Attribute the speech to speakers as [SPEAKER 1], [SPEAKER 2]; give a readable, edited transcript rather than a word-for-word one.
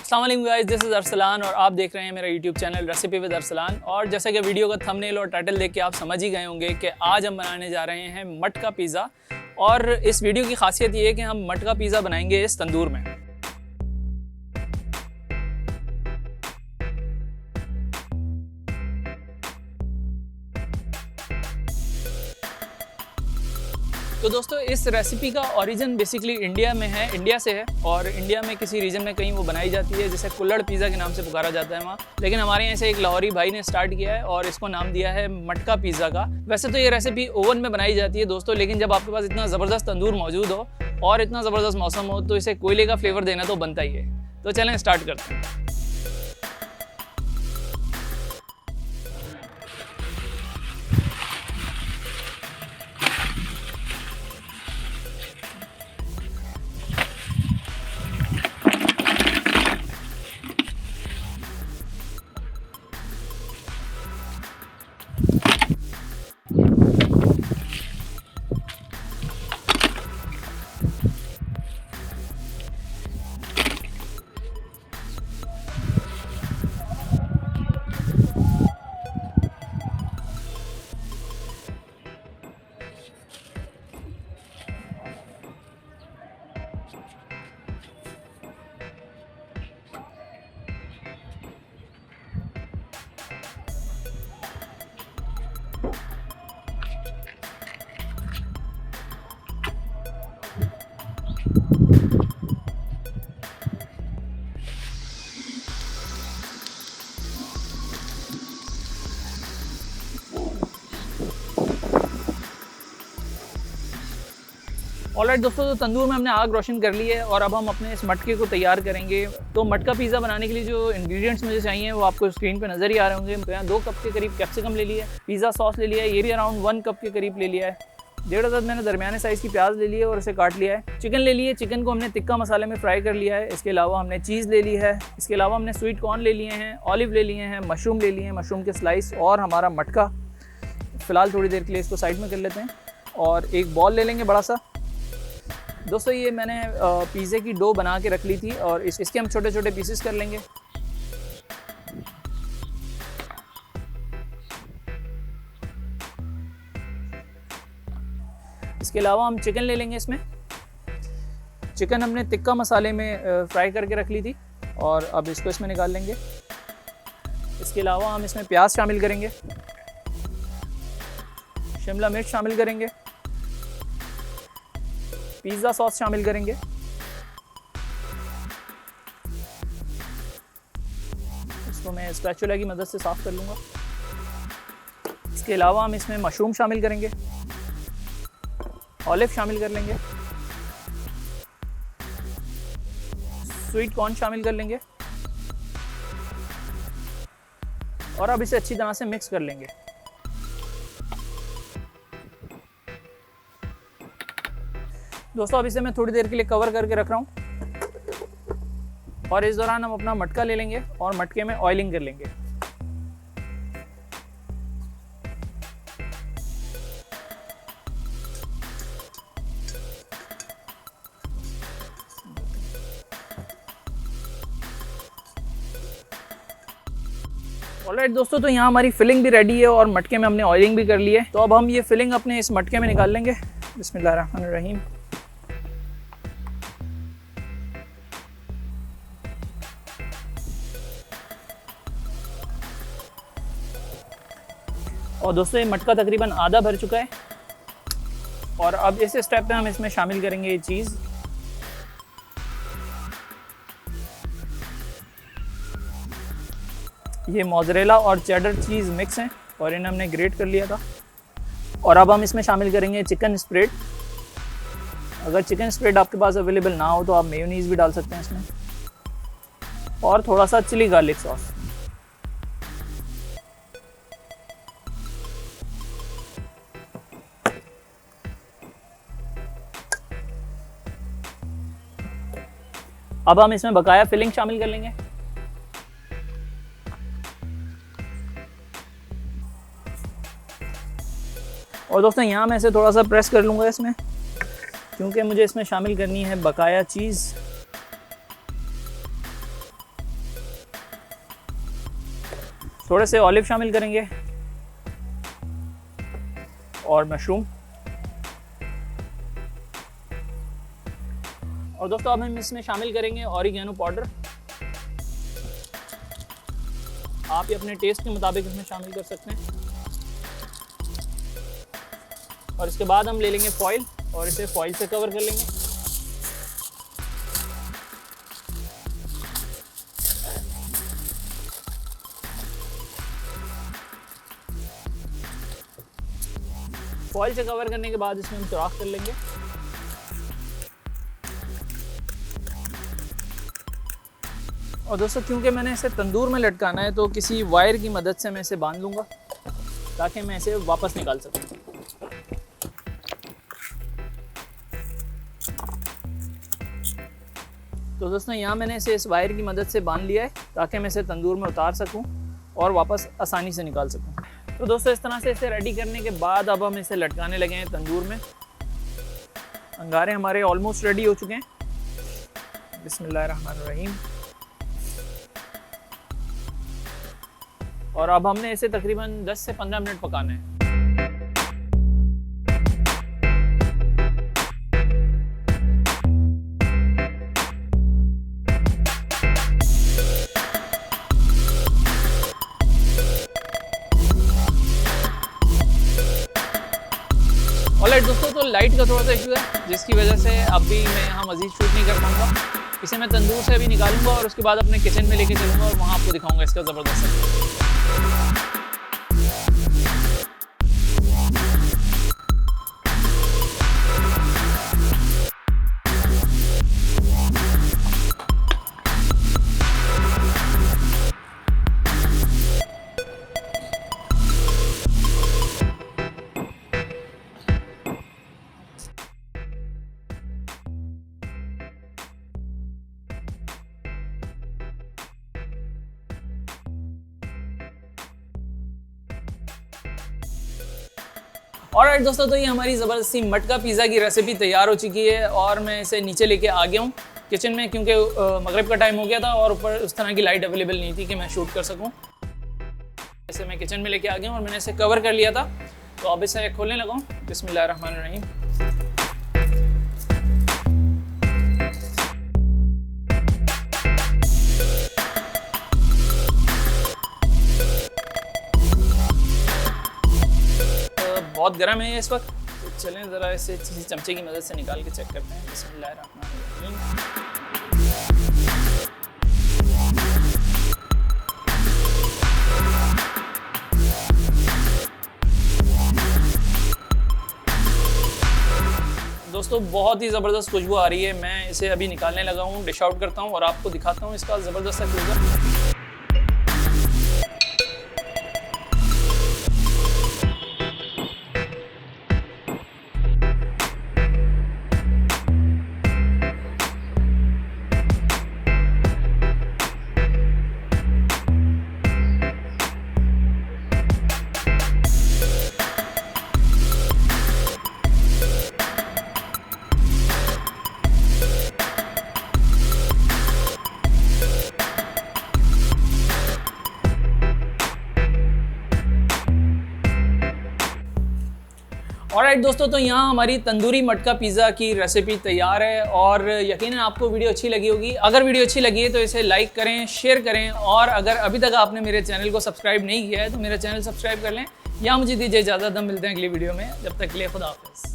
[SPEAKER 1] अस्सलाम वालेकुम guys, this is Arsalan और आप देख रहे हैं मेरा YouTube channel recipe with Arsalan. और जैसा कि वीडियो का थंबनेल और टाइटल देख के आप समझ ही गए होंगे कि आज हम बनाने जा रहे हैं मटका पिज़्ज़ा। और इस वीडियो की खासियत ये है कि हम मटका पिज़्ज़ा बनाएंगे इस तंदूर में। तो दोस्तों, इस रेसिपी का ओरिजिन बेसिकली इंडिया में है, इंडिया से है। और इंडिया में किसी रीजन में कहीं वो बनाई जाती है, जिसे कुल्हड़ पिज़्ज़ा के नाम से पुकारा जाता है वहाँ। लेकिन हमारे यहाँ से एक लाहौरी भाई ने स्टार्ट किया है और इसको नाम दिया है मटका पिज़्ज़ा का। वैसे तो ये रेसिपी ओवन में बनाई जाती है दोस्तों, लेकिन जब आपके पास इतना ज़बरदस्त तंदूर मौजूद हो और इतना ज़बरदस्त मौसम हो तो इसे कोयले का फ्लेवर देना तो बनता ही है। तो चलें स्टार्ट करते हैं। ऑलराइट दोस्तों, तो तंदूर में हमने आग रोशन कर ली है और अब हम अपने इस मटके को तैयार करेंगे। तो मटका पिज़्ज़ा बनाने के लिए जो इंग्रेडिएंट्स मुझे चाहिए वो आपको स्क्रीन पे नज़र ही आ रहे होंगे। तो यहाँ 2 कप के करीब कैप्सिकम ले लिया है, पिज़्ज़ा सॉस ले लिया है, ये भी अराउंड 1 कप के करीब ले लिया है। 1.5 अदद मैंने दरमियाने साइज़ की प्याज ले ली है और उसे काट लिया है। चिकन ले लिए, चिकन को हमने तिक्का मसाले में फ्राई कर लिया है। इसके अलावा हमने चीज़ ले ली है। इसके अलावा हमने स्वीट कॉर्न ले लिए हैं, ऑलिव ले लिए हैं, मशरूम ले लिए हैं, मशरूम के स्लाइस और हमारा मटका। फ़िलहाल थोड़ी देर के लिए इसको साइड में कर लेते हैं और एक बॉल ले लेंगे बड़ा सा। दोस्तों, ये मैंने पिज़्ज़े की डो बना के रख ली थी और इसके हम छोटे छोटे पीसेस कर लेंगे। इसके अलावा हम चिकन ले लेंगे। इसमें चिकन हमने तिक्का मसाले में फ्राई करके रख ली थी और अब इसको इसमें निकाल लेंगे। इसके अलावा हम इसमें प्याज शामिल करेंगे, शिमला मिर्च शामिल करेंगे, पिज़्ज़ा सॉस शामिल करेंगे। इसको मैं स्पैचुला की मदद से साफ़ कर लूँगा। इसके अलावा हम इसमें मशरूम शामिल करेंगे, ऑलिव शामिल कर लेंगे, स्वीट कॉर्न शामिल कर लेंगे और अब इसे अच्छी तरह से मिक्स कर लेंगे। दोस्तों, अब इसे मैं थोड़ी देर के लिए कवर करके रख रहा हूँ और इस दौरान हम अपना मटका ले लेंगे और मटके में ऑयलिंग कर लेंगे। ऑलराइट दोस्तों, तो यहाँ हमारी फिलिंग भी रेडी है और मटके में हमने ऑयलिंग भी कर ली है। तो अब हम ये फिलिंग अपने इस मटके में निकाल लेंगे। बिस्मिल्लाहिर्रहमानिर्रहीम। और दोस्तों, ये मटका तकरीबन आधा भर चुका है और अब इस स्टेप पे हम इसमें शामिल करेंगे ये चीज़। ये मोज़रेला और चेडर चीज़ मिक्स हैं और इन्हें हमने ग्रेट कर लिया था। और अब हम इसमें शामिल करेंगे चिकन स्प्रेड। अगर चिकन स्प्रेड आपके पास अवेलेबल ना हो तो आप मेयोनीज़ भी डाल सकते हैं इसमें, और थोड़ा सा चिली गार्लिक सॉस। अब हम इसमें बकाया फिलिंग शामिल कर लेंगे। और दोस्तों यहाँ मैं इसे थोड़ा सा प्रेस कर लूँगा इसमें, क्योंकि मुझे इसमें शामिल करनी है बकाया चीज़। थोड़े से ऑलिव शामिल करेंगे और मशरूम। और दोस्तों अब हम इसमें शामिल करेंगे ऑरिगेनो पाउडर। आप ये अपने टेस्ट के मुताबिक इसमें शामिल कर सकते हैं। और इसके बाद हम ले लेंगे फॉइल और इसे फॉइल से कवर कर लेंगे। फॉइल से कवर करने के बाद इसमें हम सुराख कर लेंगे। और दोस्तों क्योंकि मैंने इसे तंदूर में लटकाना है तो किसी वायर की मदद से मैं इसे बांध लूँगा ताकि मैं इसे वापस निकाल सकूँ। तो दोस्तों यहाँ मैंने इसे इस वायर की मदद से बांध लिया है ताकि मैं इसे तंदूर में उतार सकूँ और वापस आसानी से निकाल सकूँ। तो दोस्तों इस तरह से इसे रेडी करने के बाद अब हम इसे लटकाने लगे हैं तंदूर में। अंगारे हमारे ऑलमोस्ट रेडी हो चुके हैं। बिस्मिल्लाहिर्रहमानिर्रहीम। और अब हमने इसे तकरीबन 10 से 15 मिनट पकाना है। ऑलराइट दोस्तों, तो लाइट का थोड़ा सा इशू है जिसकी वजह से अभी मैं यहाँ मज़ीद शूट नहीं कर पाऊँगा। इसे मैं तंदूर से अभी निकालूंगा और उसके बाद अपने किचन में लेके चलूँगा और वहाँ आपको दिखाऊंगा इसका ज़बरदस्त। ऑलराइट दोस्तों, तो ये हमारी ज़बरदस्ती मटका पिज़्ज़ा की रेसिपी तैयार हो चुकी है और मैं इसे नीचे लेके आ गया हूँ किचन में, क्योंकि मगरिब का टाइम हो गया था और ऊपर उस तरह की लाइट अवेलेबल नहीं थी कि मैं शूट कर सकूँ। इसे मैं किचन में लेके आ गया हूँ और मैंने इसे कवर कर लिया था। तो अब इसे खोलने लगा हूँ। बिस्मिल्लाहिर्रहमानिर्रहीम। बहुत गर्म है ये इस वक्त, तो चलें ज़रा इसे किसी चमचे की मदद से निकाल के चेक करते हैं। बिस्मिल्लाहिर्रहमानिर्रहीम। दोस्तों बहुत ही ज़बरदस्त खुशबू आ रही है। मैं इसे अभी निकालने लगा हूँ, डिश आउट करता हूँ और आपको दिखाता हूँ इसका ज़बरदस्त खुशबू। ऑलराइट दोस्तों, तो यहाँ हमारी तंदूरी मटका पिज़्ज़ा की रेसिपी तैयार है और यकीनन आपको वीडियो अच्छी लगी होगी। अगर वीडियो अच्छी लगी है तो इसे लाइक करें, शेयर करें और अगर अभी तक आपने मेरे चैनल को सब्सक्राइब नहीं किया है तो मेरा चैनल सब्सक्राइब कर लें। या मुझे दीजिए इजाज़त, हम मिलते हैं अगली वीडियो में। जब तक के लिए खुदा हाफ़िज़।